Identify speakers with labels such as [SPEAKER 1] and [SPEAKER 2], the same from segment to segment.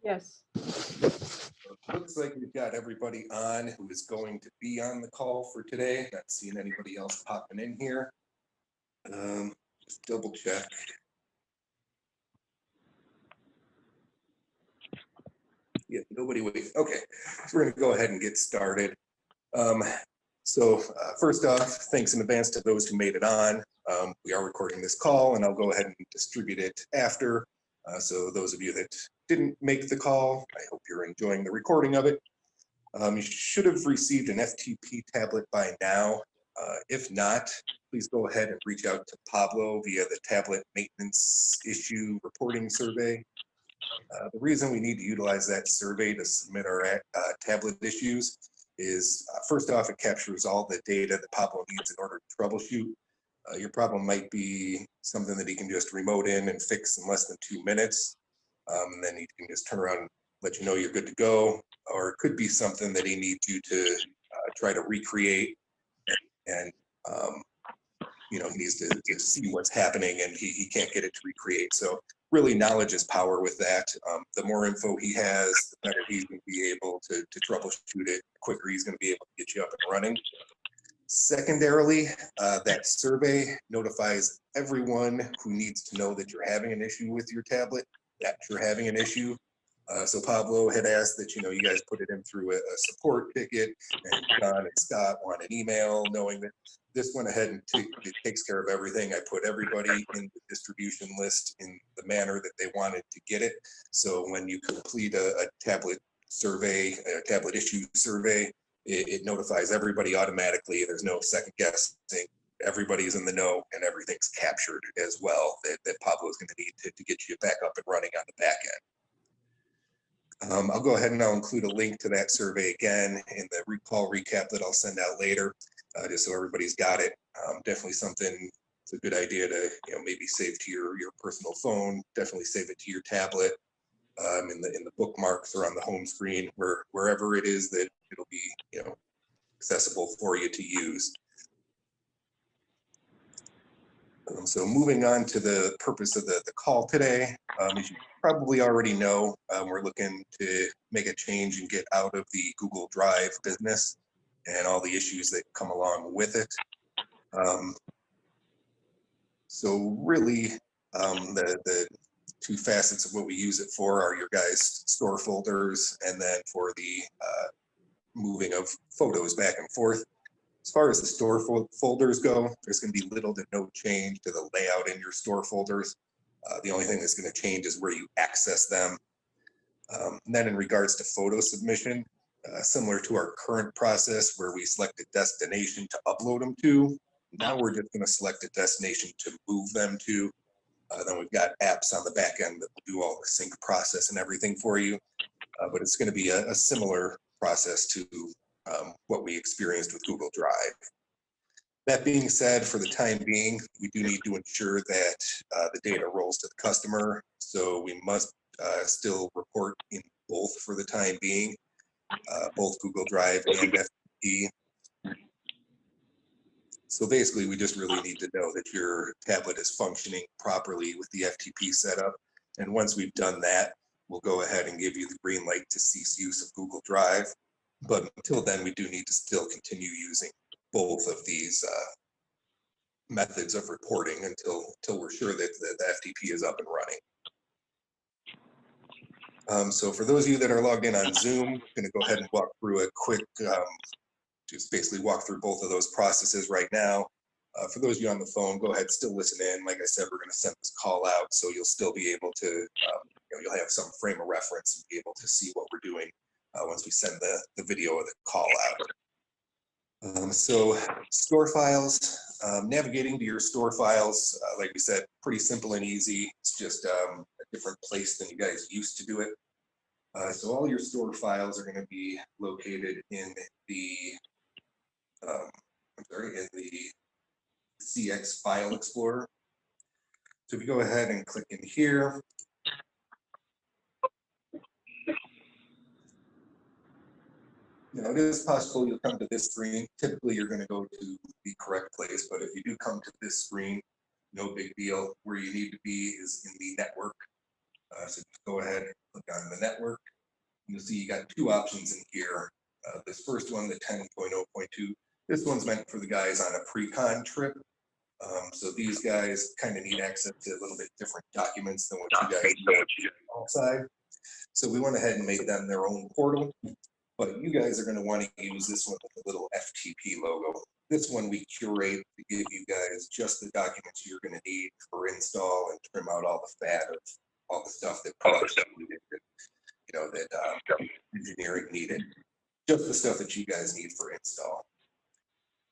[SPEAKER 1] Yes.
[SPEAKER 2] Looks like we've got everybody on who is going to be on the call for today. Not seeing anybody else popping in here. Just double check. Yeah, nobody waiting. Okay, so we're going to go ahead and get started. First off, thanks in advance to those who made it on. We are recording this call, and I'll go ahead and distribute it after. So those of you that didn't make the call, I hope you're enjoying the recording of it. You should have received an FTP tablet by now. If not, please go ahead and reach out to Pablo via the tablet maintenance issue reporting survey. The reason we need to utilize that survey to submit our tablet issues is first off, it captures all the data that Pablo needs in order to troubleshoot. Your problem might be something that he can just remote in and fix in less than 2 minutes. And then he can just turn around and let you know you're good to go. Or it could be something that he needs you to try to recreate, and he needs to see what's happening, and he can't get it to recreate. So really, knowledge is power with that. The more info he has, the better he's going to be able to troubleshoot it. The quicker he's going to be able to get you up and running. Secondarily, that survey notifies everyone who needs to know that you're having an issue with your tablet, that you're having an issue. So Pablo had asked that, you guys put it in through a support ticket, and John and Scott want an email knowing that this went ahead and it takes care of everything. I put everybody in the distribution list in the manner that they wanted to get it. So when you complete a tablet survey, a tablet issue survey, it notifies everybody automatically. There's no second guessing. Everybody's in the know, and everything's captured as well that Pablo is going to need to get you back up and running on the back end. I'll go ahead and I'll include a link to that survey again in the recall recap that I'll send out later, just so everybody's got it. Definitely something, it's a good idea to maybe save to your personal phone. Definitely save it to your tablet, in the bookmarks or on the home screen, wherever it is that it'll be accessible for you to use. So moving on to the purpose of the call today, as you probably already know, we're looking to make a change and get out of the Google Drive business and all the issues that come along with it. So really, the two facets of what we use it for are your guys' store folders, and then for the moving of photos back and forth. As far as the store folders go, there's going to be little to no change to the layout in your store folders. The only thing that's going to change is where you access them. And then in regards to photo submission, similar to our current process where we select a destination to upload them to, now we're just going to select a destination to move them to. Then we've got apps on the back end that will do all the sync process and everything for you. But it's going to be a similar process to what we experienced with Google Drive. That being said, for the time being, we do need to ensure that the data rolls to the customer. So we must still report in both for the time being, both Google Drive and FTP. So basically, we just really need to know that your tablet is functioning properly with the FTP setup. And once we've done that, we'll go ahead and give you the green light to cease use of Google Drive. But until then, we do need to still continue using both of these methods of reporting until we're sure that the FTP is up and running. So for those of you that are logged in on Zoom, I'm going to go ahead and walk through a quick, just basically walk through both of those processes right now. For those of you on the phone, go ahead, still listen in. Like I said, we're going to send this call out, so you'll still be able to, you'll have some frame of reference and be able to see what we're doing once we send the video of the call out. So store files, navigating to your store files, like we said, pretty simple and easy. It's just a different place than you guys used to do it. So all your store files are going to be located in the, in the CX File Explorer. So if you go ahead and click in here, it is possible you'll come to this screen. Typically, you're going to go to the correct place, but if you do come to this screen, no big deal. Where you need to be is in the network. So go ahead and click on the network. You'll see you got two options in here. This first one, the 10.0.2, this one's meant for the guys on a pre-con trip. So these guys kind of need access to a little bit different documents than what you guys need outside. So we went ahead and made them their own portal, but you guys are going to want to use this one with the little FTP logo. This one we curate to give you guys just the documents you're going to need for install and trim out all the fat of all the stuff that engineering needed, just the stuff that you guys need for install.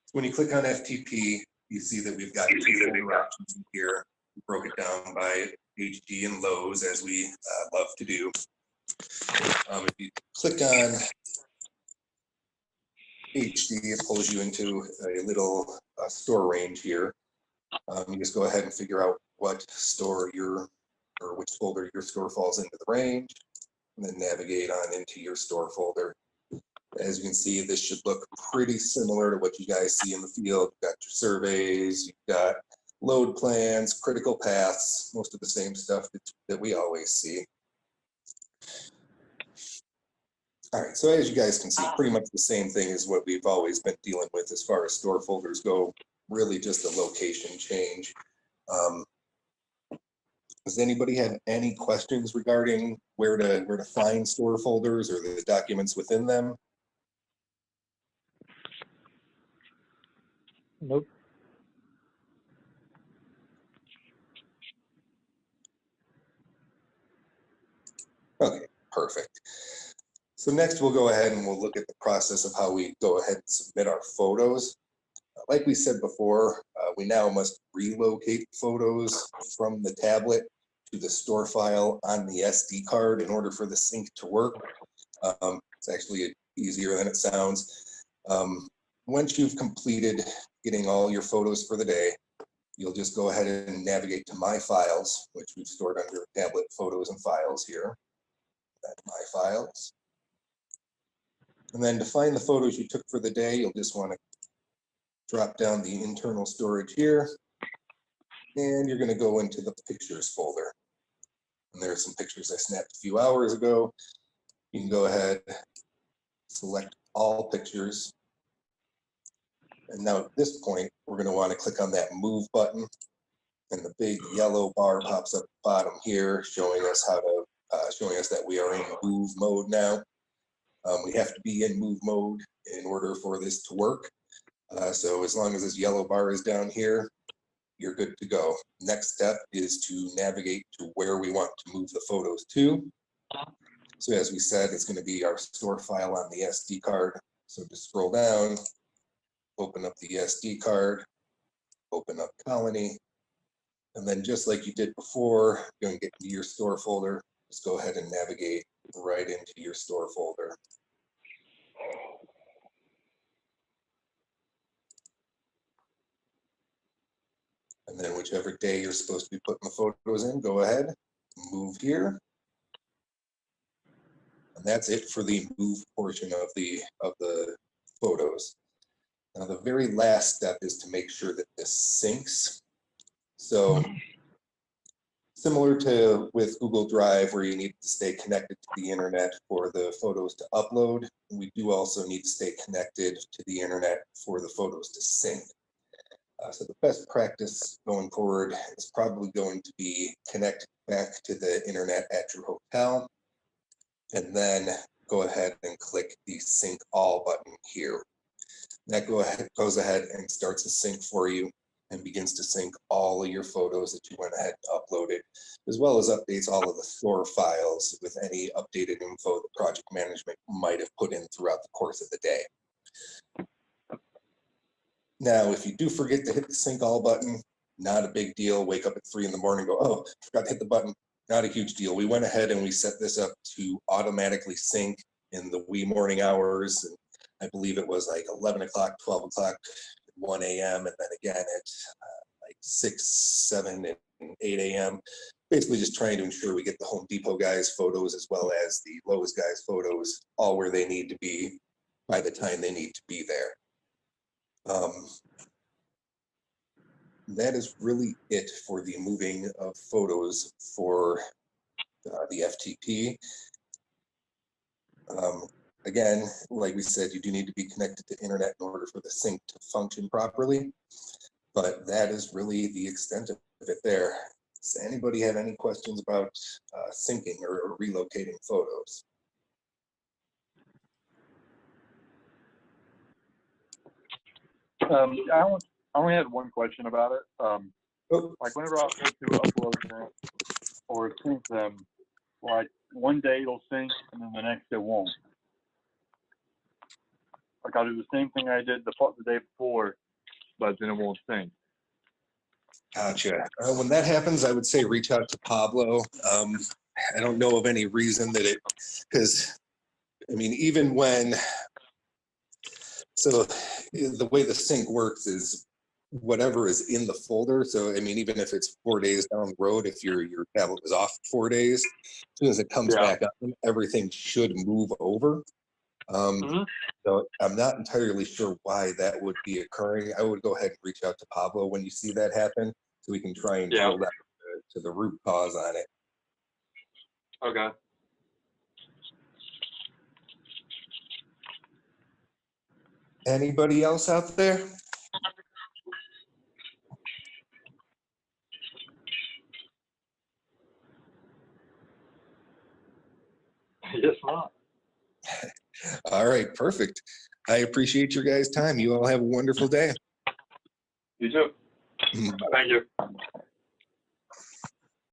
[SPEAKER 2] So when you click on FTP, you see that we've got two folder options in here. We broke it down by HD and Lowe's, as we love to do. If you click on HD, it pulls you into a little store range here. You just go ahead and figure out what store or which folder your store falls into the range, and then navigate on into your store folder. As you can see, this should look pretty similar to what you guys see in the field. You've got your surveys, you've got load plans, critical paths, most of the same stuff that we always see. All right, so as you guys can see, pretty much the same thing as what we've always been dealing with as far as store folders go, really just a location change. Does anybody have any questions regarding where to find store folders or the documents within them?
[SPEAKER 1] Nope.
[SPEAKER 2] Okay, perfect. So next we'll go ahead and we'll look at the process of how we go ahead and submit our photos. Like we said before, we now must relocate photos from the tablet to the store file on the SD card in order for the sync to work. It's actually easier than it sounds. Once you've completed getting all your photos for the day, you'll just go ahead and navigate to My Files, which we've stored under Tablet Photos and Files here. That's My Files. And then to find the photos you took for the day, you'll just want to drop down the internal storage here, and you're going to go into the Pictures folder. And there are some pictures I snapped a few hours ago. You can go ahead, select all pictures. And now at this point, we're going to want to click on that Move button, and the big yellow bar pops up at the bottom here, showing us that we are in Move mode now. We have to be in Move mode in order for this to work. So as long as this yellow bar is down here, you're good to go. Next step is to navigate to where we want to move the photos to. So as we said, it's going to be our store file on the SD card. So just scroll down, open up the SD card, open up Colony, and then just like you did before, you're going to get into your store folder. Just go ahead and navigate right into your store folder. And then whichever day you're supposed to be putting the photos in, go ahead, move here. And that's it for the move portion of the photos. Now the very last step is to make sure that this syncs. So similar to with Google Drive, where you need to stay connected to the internet for the photos to upload, we do also need to stay connected to the internet for the photos to sync. So the best practice going forward is probably going to be connect back to the internet at your hotel, and then go ahead and click the Sync All button here. That goes ahead and starts a sync for you and begins to sync all of your photos that you went ahead and uploaded, as well as updates all of the store files with any updated info that project management might have put in throughout the course of the day. Now, if you do forget to hit the Sync All button, not a big deal. Wake up at 3 in the morning and go, oh, forgot to hit the button. Not a huge deal. We went ahead and we set this up to automatically sync in the wee morning hours. And I believe it was like 11 o'clock, 12 o'clock, 1 a.m. and then again at like 6, 7, and 8 a.m. Basically just trying to ensure we get the Home Depot guys' photos as well as the Lowe's guys' photos all where they need to be by the time they need to be there. That is really it for the moving of photos for the FTP. Again, like we said, you do need to be connected to internet in order for the sync to function properly, but that is really the extent of it there. Does anybody have any questions about syncing or relocating photos?
[SPEAKER 1] I only had one question about it. Like whenever I go to upload them or sync them, like one day it'll sync and then the next it won't. Like I'll do the same thing I did the day before, but then it won't sync.
[SPEAKER 2] Gotcha. When that happens, I would say reach out to Pablo. I don't know of any reason that it, because I mean, even when, so the way the sync works is whatever is in the folder. So, I mean, even if it's 4 days down the road, if your tablet is off 4 days, as soon as it comes back up, everything should move over. So I'm not entirely sure why that would be occurring. I would go ahead and reach out to Pablo when you see that happen, so we can try and drill down to the root cause on it.
[SPEAKER 1] Okay.
[SPEAKER 2] Anybody else out there?
[SPEAKER 1] Yes, not.
[SPEAKER 2] All right, perfect. I appreciate your guys' time. You all have a wonderful day.
[SPEAKER 1] You too. Thank you.